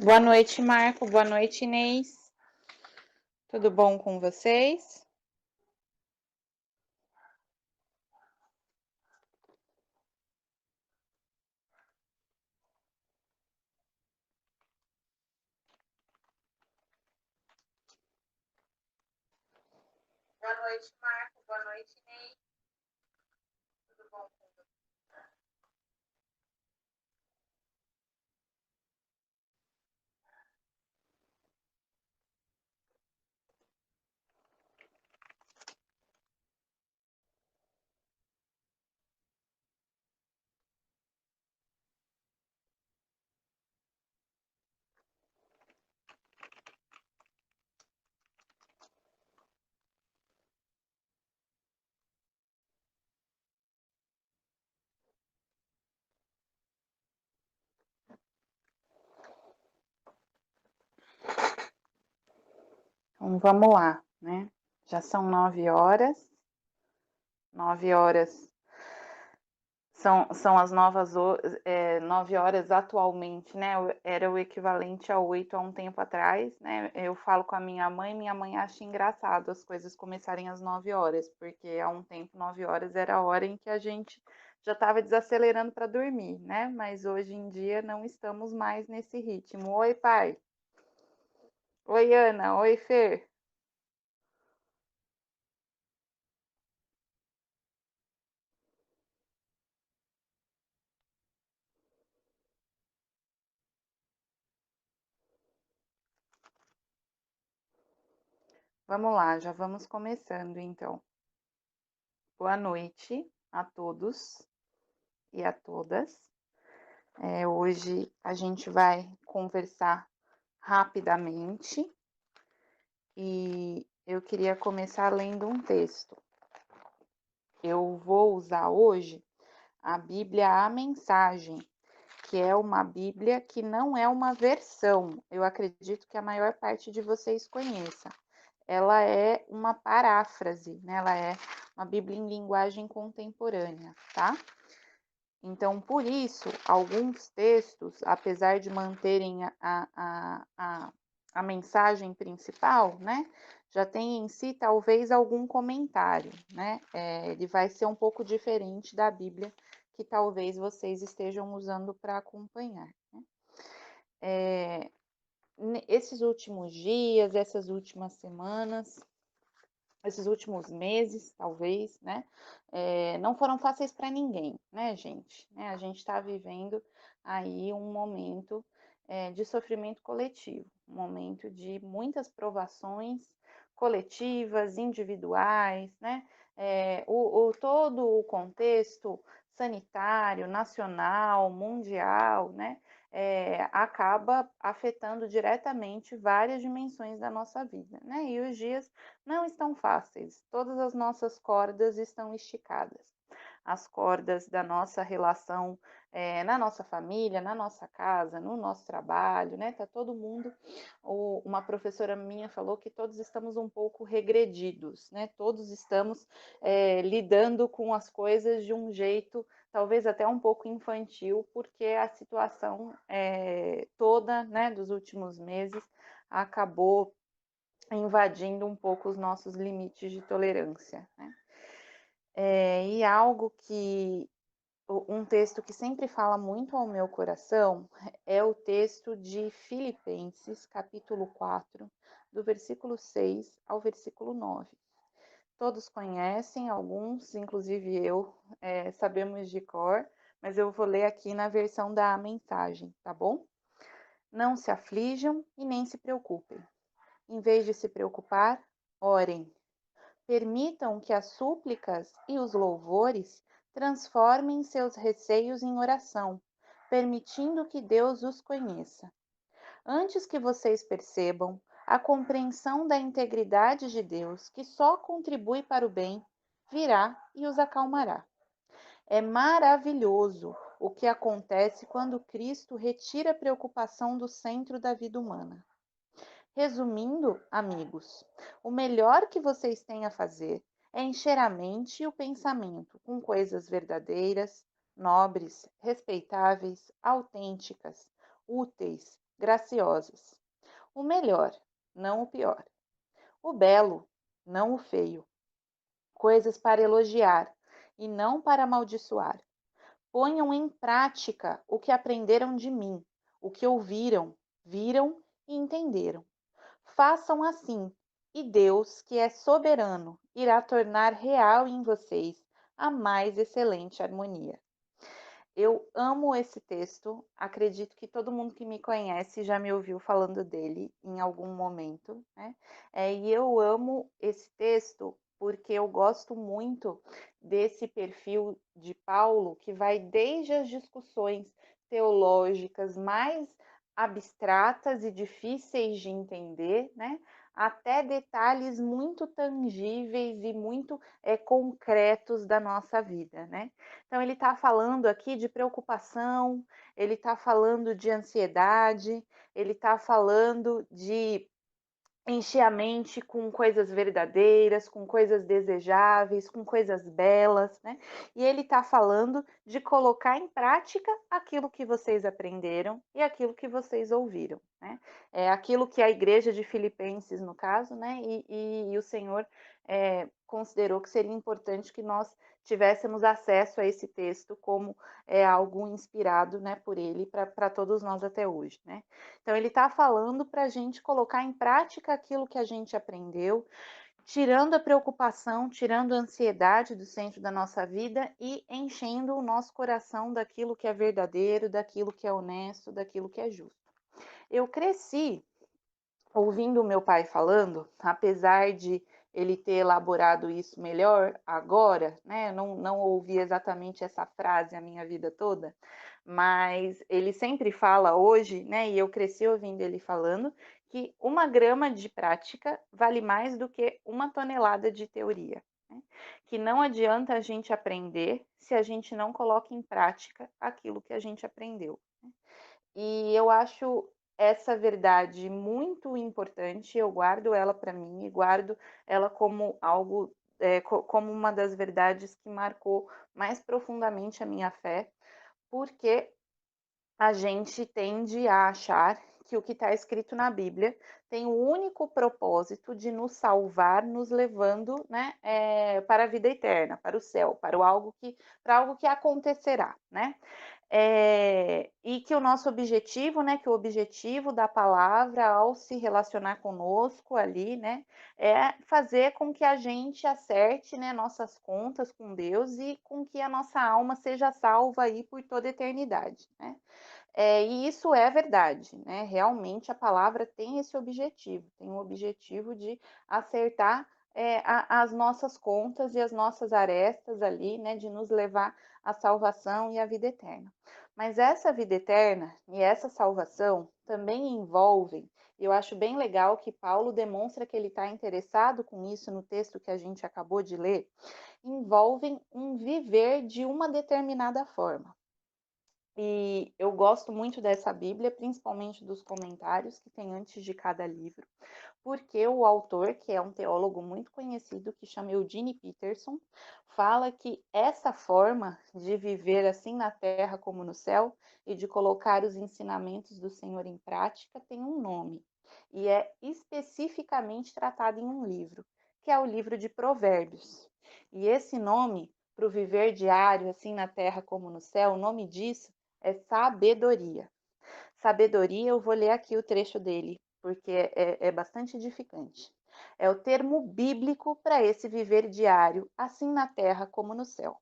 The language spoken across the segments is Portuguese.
Boa noite, Marco. Boa noite, Inês. Tudo bom com vocês? Boa noite, Marco. Boa noite, Inês. Tudo bom com vocês? Então, vamos lá, né? Já são 9 horas. 9 horas são as novas 9 horas atualmente, né? Era o equivalente a 8 há um tempo atrás, né? Eu falo com a minha mãe acha engraçado as coisas começarem às 9 horas, porque há um tempo 9 horas era a hora em que a gente já estava desacelerando para dormir, né? Mas hoje em dia não estamos mais nesse ritmo. Oi, pai. Oi, Ana. Oi, Fer. Vamos lá, já vamos começando então. Boa noite a todos e a todas. Hoje a gente vai conversar rapidamente e eu queria começar lendo um texto. Eu vou usar hoje a Bíblia A Mensagem, que é uma Bíblia que não é uma versão. Eu acredito que a maior parte de vocês conheça. Ela é uma paráfrase, né? Ela é uma Bíblia em linguagem contemporânea, tá? Então, por isso, alguns textos, apesar de manterem a mensagem principal, né, já tem em si talvez algum comentário, né? Ele vai ser um pouco diferente da Bíblia que talvez vocês estejam usando para acompanhar, né? Esses últimos dias, essas últimas semanas, esses últimos meses, talvez, né? Não foram fáceis para ninguém, né, gente? A gente está vivendo aí um momento de sofrimento coletivo, um momento de muitas provações coletivas, individuais, né? Todo o contexto sanitário, nacional, mundial, né? Acaba afetando diretamente várias dimensões da nossa vida, né? E os dias não estão fáceis, todas as nossas cordas estão esticadas. As cordas da nossa relação na nossa família, na nossa casa, no nosso trabalho, né? Tá todo mundo. Uma professora minha falou que todos estamos um pouco regredidos, né? Todos estamos lidando com as coisas de um jeito talvez até um pouco infantil, porque a situação toda, né, dos últimos meses acabou invadindo um pouco os nossos limites de tolerância, né? E algo que um texto que sempre fala muito ao meu coração é o texto de Filipenses, capítulo 4, do versículo 6 ao versículo 9. Todos conhecem, alguns, inclusive eu, sabemos de cor, mas eu vou ler aqui na versão da mensagem, tá bom? Não se aflijam e nem se preocupem. Em vez de se preocupar, orem. Permitam que as súplicas e os louvores transformem seus receios em oração, permitindo que Deus os conheça. Antes que vocês percebam, a compreensão da integridade de Deus, que só contribui para o bem, virá e os acalmará. É maravilhoso o que acontece quando Cristo retira a preocupação do centro da vida humana. Resumindo, amigos, o melhor que vocês têm a fazer é encher a mente e o pensamento com coisas verdadeiras, nobres, respeitáveis, autênticas, úteis, graciosas. O melhor, não o pior. O belo, não o feio. Coisas para elogiar e não para amaldiçoar. Ponham em prática o que aprenderam de mim, o que ouviram, viram e entenderam. Façam assim, e Deus, que é soberano, irá tornar real em vocês a mais excelente harmonia. Eu amo esse texto, acredito que todo mundo que me conhece já me ouviu falando dele em algum momento, né? E eu amo esse texto porque eu gosto muito desse perfil de Paulo que vai desde as discussões teológicas mais abstratas e difíceis de entender, né? Até detalhes muito tangíveis e muito concretos da nossa vida, né? Então, ele está falando aqui de preocupação, ele está falando de ansiedade, ele está falando de encher a mente com coisas verdadeiras, com coisas desejáveis, com coisas belas, né? E ele está falando de colocar em prática aquilo que vocês aprenderam e aquilo que vocês ouviram, né? É aquilo que a igreja de Filipenses, no caso, né? E o Senhor considerou que seria importante que nós tivéssemos acesso a esse texto como algo inspirado, né, por ele para todos nós até hoje, né? Então, ele está falando para a gente colocar em prática aquilo que a gente aprendeu, tirando a preocupação, tirando a ansiedade do centro da nossa vida e enchendo o nosso coração daquilo que é verdadeiro, daquilo que é honesto, daquilo que é justo. Eu cresci ouvindo o meu pai falando, apesar de ele ter elaborado isso melhor agora, né? Não ouvi exatamente essa frase a minha vida toda, mas ele sempre fala hoje, né? E eu cresci ouvindo ele falando que 1 grama de prática vale mais do que 1 tonelada de teoria. Né? Que não adianta a gente aprender se a gente não coloca em prática aquilo que a gente aprendeu. Né? E eu acho essa verdade muito importante, eu guardo ela para mim e guardo ela como algo, como uma das verdades que marcou mais profundamente a minha fé, porque a gente tende a achar que o que está escrito na Bíblia tem o único propósito de nos salvar, nos levando, né, para a vida eterna, para o céu, para algo que acontecerá, né? E que o nosso objetivo, né, que o objetivo da palavra ao se relacionar conosco ali, né, é fazer com que a gente acerte, né, nossas contas com Deus e com que a nossa alma seja salva aí por toda a eternidade, né? E isso é verdade, né? Realmente a palavra tem esse objetivo, tem o objetivo de acertar as nossas contas e as nossas arestas ali, né? De nos levar à salvação e à vida eterna. Mas essa vida eterna e essa salvação também envolvem, e eu acho bem legal que Paulo demonstra que ele está interessado com isso no texto que a gente acabou de ler, envolvem um viver de uma determinada forma. E eu gosto muito dessa Bíblia, principalmente dos comentários que tem antes de cada livro, porque o autor, que é um teólogo muito conhecido, que chama Eugene Peterson, fala que essa forma de viver assim na terra como no céu e de colocar os ensinamentos do Senhor em prática tem um nome, e é especificamente tratado em um livro, que é o livro de Provérbios. E esse nome, para o viver diário, assim na terra como no céu, o nome disso é sabedoria. Sabedoria, eu vou ler aqui o trecho dele, porque é bastante edificante. É o termo bíblico para esse viver diário, assim na terra como no céu.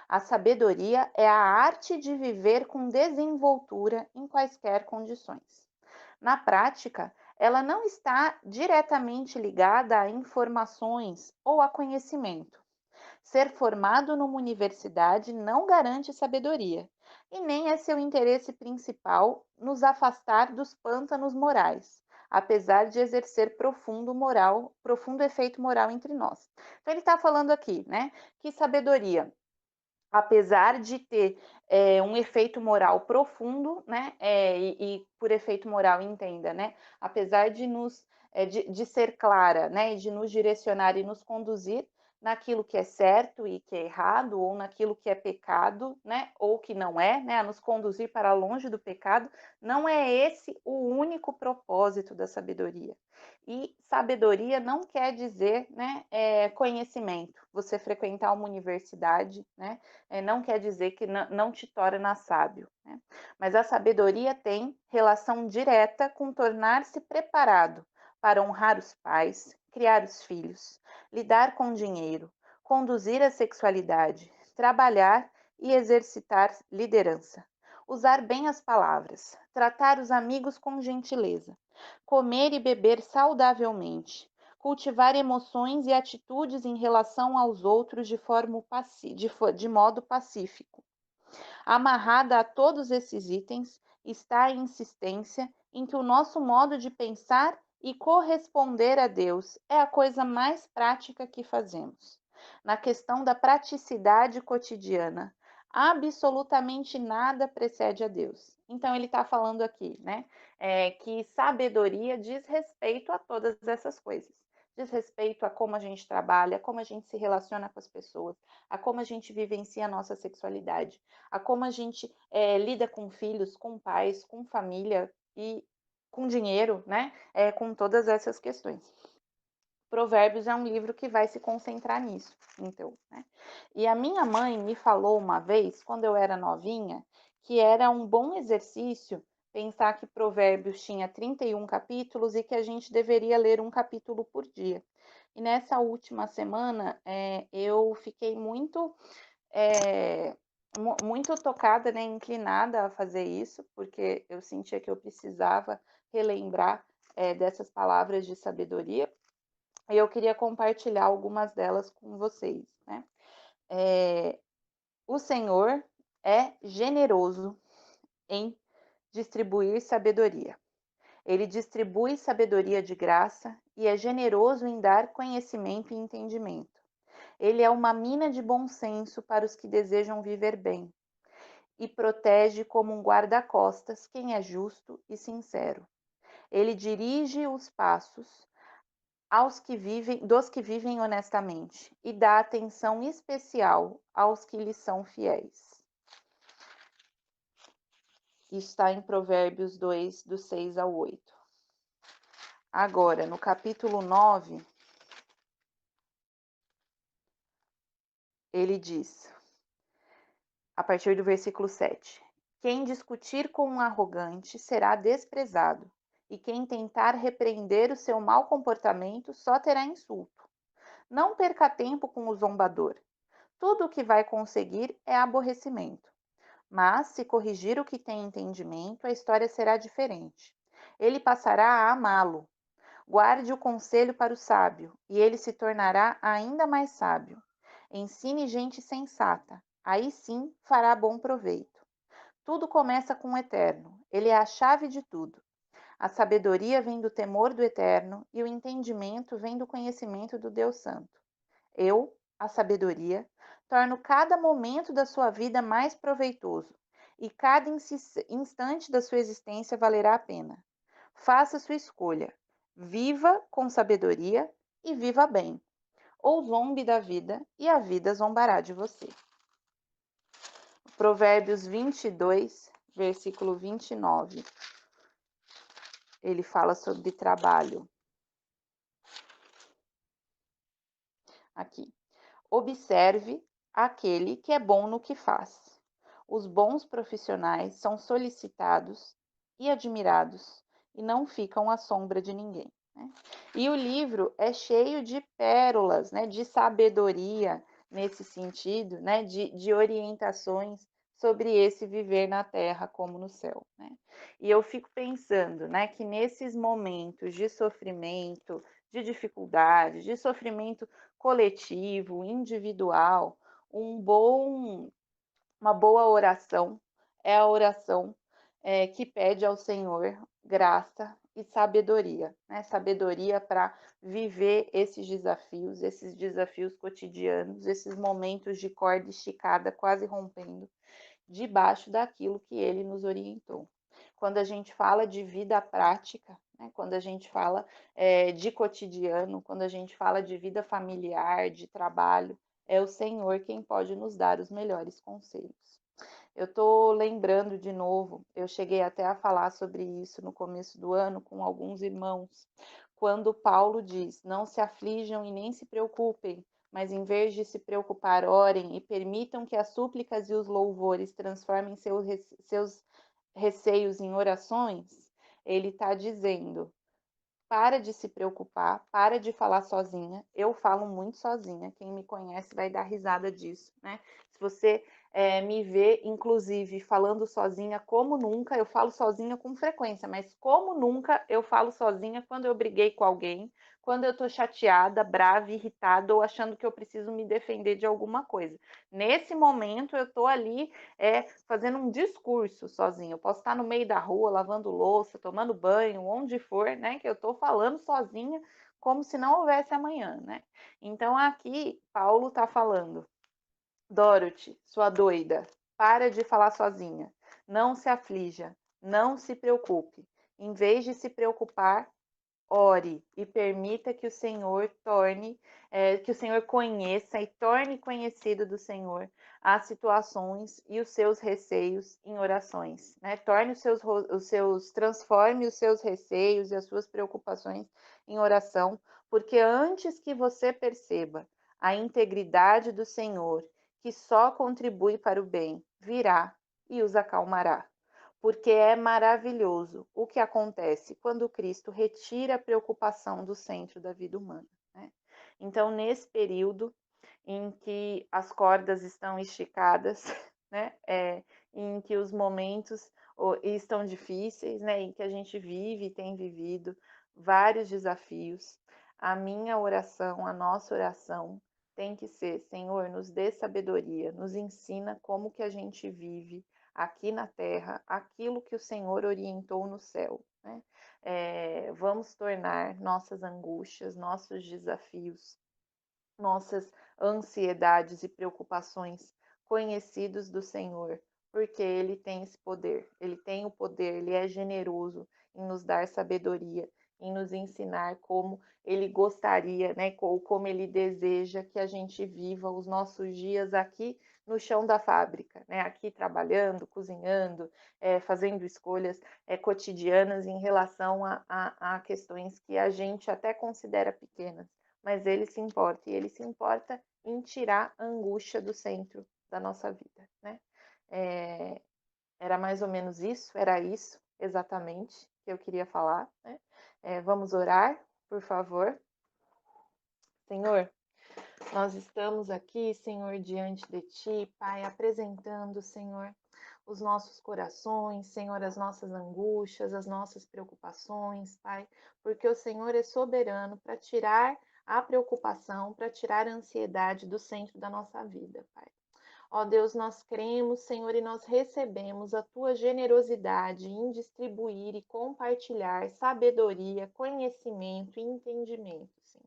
A sabedoria é a arte de viver com desenvoltura em quaisquer condições. Na prática, ela não está diretamente ligada a informações ou a conhecimento. Ser formado numa universidade não garante sabedoria, e nem é seu interesse principal nos afastar dos pântanos morais, apesar de exercer profundo efeito moral entre nós. Então ele está falando aqui, né, que sabedoria, apesar de ter um efeito moral profundo, né, e por efeito moral entenda, né, apesar de nos de ser clara, né, e de nos direcionar e nos conduzir, naquilo que é certo e que é errado, ou naquilo que é pecado, né, ou que não é, né, a nos conduzir para longe do pecado. Não é esse o único propósito da sabedoria. E sabedoria não quer dizer, né, conhecimento. Você frequentar uma universidade, né, não quer dizer que não te torna sábio, né? Mas a sabedoria tem relação direta com tornar-se preparado para honrar os pais, criar os filhos, lidar com dinheiro, conduzir a sexualidade, trabalhar e exercitar liderança, usar bem as palavras, tratar os amigos com gentileza, comer e beber saudavelmente, cultivar emoções e atitudes em relação aos outros de modo pacífico. Amarrada a todos esses itens está a insistência em que o nosso modo de pensar e corresponder a Deus é a coisa mais prática que fazemos. Na questão da praticidade cotidiana, absolutamente nada precede a Deus. Então, ele está falando aqui, né, que sabedoria diz respeito a todas essas coisas. Diz respeito a como a gente trabalha, como a gente se relaciona com as pessoas, a como a gente vivencia a nossa sexualidade, a como a gente lida com filhos, com pais, com família e com dinheiro, né? Com todas essas questões. Provérbios é um livro que vai se concentrar nisso, então, né? E a minha mãe me falou uma vez, quando eu era novinha, que era um bom exercício pensar que Provérbios tinha 31 capítulos e que a gente deveria ler um capítulo por dia. E nessa última semana, eu fiquei muito tocada, né, inclinada a fazer isso, porque eu sentia que eu precisava relembrar dessas palavras de sabedoria, e eu queria compartilhar algumas delas com vocês, né? O Senhor é generoso em distribuir sabedoria. Ele distribui sabedoria de graça e é generoso em dar conhecimento e entendimento. Ele é uma mina de bom senso para os que desejam viver bem e protege como um guarda-costas quem é justo e sincero. Ele dirige os passos dos que vivem honestamente e dá atenção especial aos que lhe são fiéis. Isso está em Provérbios 2, do 6 ao 8. Agora, no capítulo 9, ele diz, a partir do versículo 7: Quem discutir com um arrogante será desprezado, e quem tentar repreender o seu mau comportamento só terá insulto. Não perca tempo com o zombador. Tudo o que vai conseguir é aborrecimento. Mas, se corrigir o que tem entendimento, a história será diferente. Ele passará a amá-lo. Guarde o conselho para o sábio, e ele se tornará ainda mais sábio. Ensine gente sensata, aí sim fará bom proveito. Tudo começa com o Eterno, ele é a chave de tudo. A sabedoria vem do temor do Eterno, e o entendimento vem do conhecimento do Deus Santo. Eu, a sabedoria, torno cada momento da sua vida mais proveitoso, e cada instante da sua existência valerá a pena. Faça sua escolha. Viva com sabedoria e viva bem. Ou zombe da vida e a vida zombará de você. Provérbios 22, versículo 29. Ele fala sobre trabalho. Aqui. Observe aquele que é bom no que faz. Os bons profissionais são solicitados e admirados e não ficam à sombra de ninguém, né? E o livro é cheio de pérolas, né, de sabedoria nesse sentido, né, de orientações sobre esse viver na terra como no céu, né? E eu fico pensando, né, que nesses momentos de sofrimento, de dificuldade, de sofrimento coletivo, individual, uma boa oração é a oração que pede ao Senhor graça e sabedoria, né? Sabedoria para viver esses desafios cotidianos, esses momentos de corda esticada quase rompendo, debaixo daquilo que ele nos orientou. Quando a gente fala de vida prática, né? Quando a gente fala de cotidiano, quando a gente fala de vida familiar, de trabalho, é o Senhor quem pode nos dar os melhores conselhos. Eu estou lembrando de novo, eu cheguei até a falar sobre isso no começo do ano com alguns irmãos, quando Paulo diz: não se aflijam e nem se preocupem, mas em vez de se preocupar, orem e permitam que as súplicas e os louvores transformem seus receios em orações. Ele está dizendo: para de se preocupar, para de falar sozinha. Eu falo muito sozinha, quem me conhece vai dar risada disso, né? Se você me vê, inclusive, falando sozinha como nunca, eu falo sozinha com frequência, mas como nunca eu falo sozinha quando eu briguei com alguém, quando eu tô chateada, brava, irritada ou achando que eu preciso me defender de alguma coisa. Nesse momento eu tô ali fazendo um discurso sozinha. Eu posso estar no meio da rua, lavando louça, tomando banho, onde for, né? Que eu estou falando sozinha, como se não houvesse amanhã, né? Então aqui Paulo está falando: Dorothy, sua doida, para de falar sozinha. Não se aflija, não se preocupe. Em vez de se preocupar, ore e permita que o Senhor que o Senhor conheça e torne conhecido do Senhor as situações e os seus receios em orações, né? Transforme os seus receios e as suas preocupações em oração, porque antes que você perceba a integridade do Senhor, que só contribui para o bem, virá e os acalmará, porque é maravilhoso o que acontece quando Cristo retira a preocupação do centro da vida humana, né? Então, nesse período em que as cordas estão esticadas, né, em que os momentos estão difíceis, né, em que a gente vive e tem vivido vários desafios, a minha oração, a nossa oração tem que ser: Senhor, nos dê sabedoria, nos ensina como que a gente vive aqui na terra aquilo que o Senhor orientou no céu, né? Vamos tornar nossas angústias, nossos desafios, nossas ansiedades e preocupações conhecidos do Senhor, porque Ele tem esse poder, Ele tem o poder, Ele é generoso em nos dar sabedoria, em nos ensinar como Ele gostaria, né, ou como Ele deseja que a gente viva os nossos dias aqui no chão da fábrica, né, aqui trabalhando, cozinhando, fazendo escolhas cotidianas em relação a questões que a gente até considera pequenas, mas ele se importa, e ele se importa em tirar a angústia do centro da nossa vida, né? Era mais ou menos isso, era isso exatamente que eu queria falar, né? Vamos orar, por favor. Senhor, nós estamos aqui, Senhor, diante de Ti, Pai, apresentando, Senhor, os nossos corações, Senhor, as nossas angústias, as nossas preocupações, Pai, porque o Senhor é soberano para tirar a preocupação, para tirar a ansiedade do centro da nossa vida, Pai. Ó Deus, nós cremos, Senhor, e nós recebemos a Tua generosidade em distribuir e compartilhar sabedoria, conhecimento e entendimento, Senhor.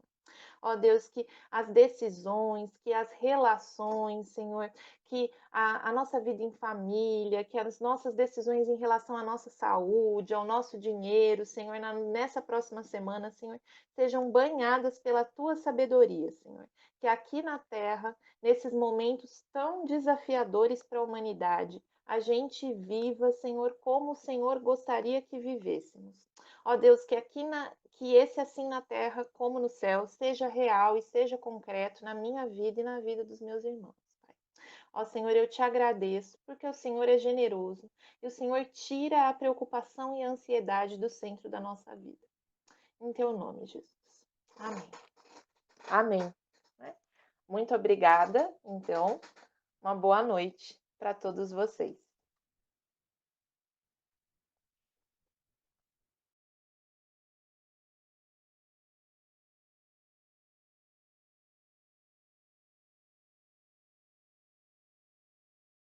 Ó Deus, que as decisões, que as relações, Senhor, que a nossa vida em família, que as nossas decisões em relação à nossa saúde, ao nosso dinheiro, Senhor, nessa próxima semana, Senhor, sejam banhadas pela tua sabedoria, Senhor. Que aqui na terra, nesses momentos tão desafiadores para a humanidade, a gente viva, Senhor, como o Senhor gostaria que vivêssemos. Ó Deus, que esse assim na terra como no céu seja real e seja concreto na minha vida e na vida dos meus irmãos, Pai. Ó Senhor, eu te agradeço porque o Senhor é generoso e o Senhor tira a preocupação e a ansiedade do centro da nossa vida. Em teu nome, Jesus. Amém. Amém. Muito obrigada, então, uma boa noite para todos vocês.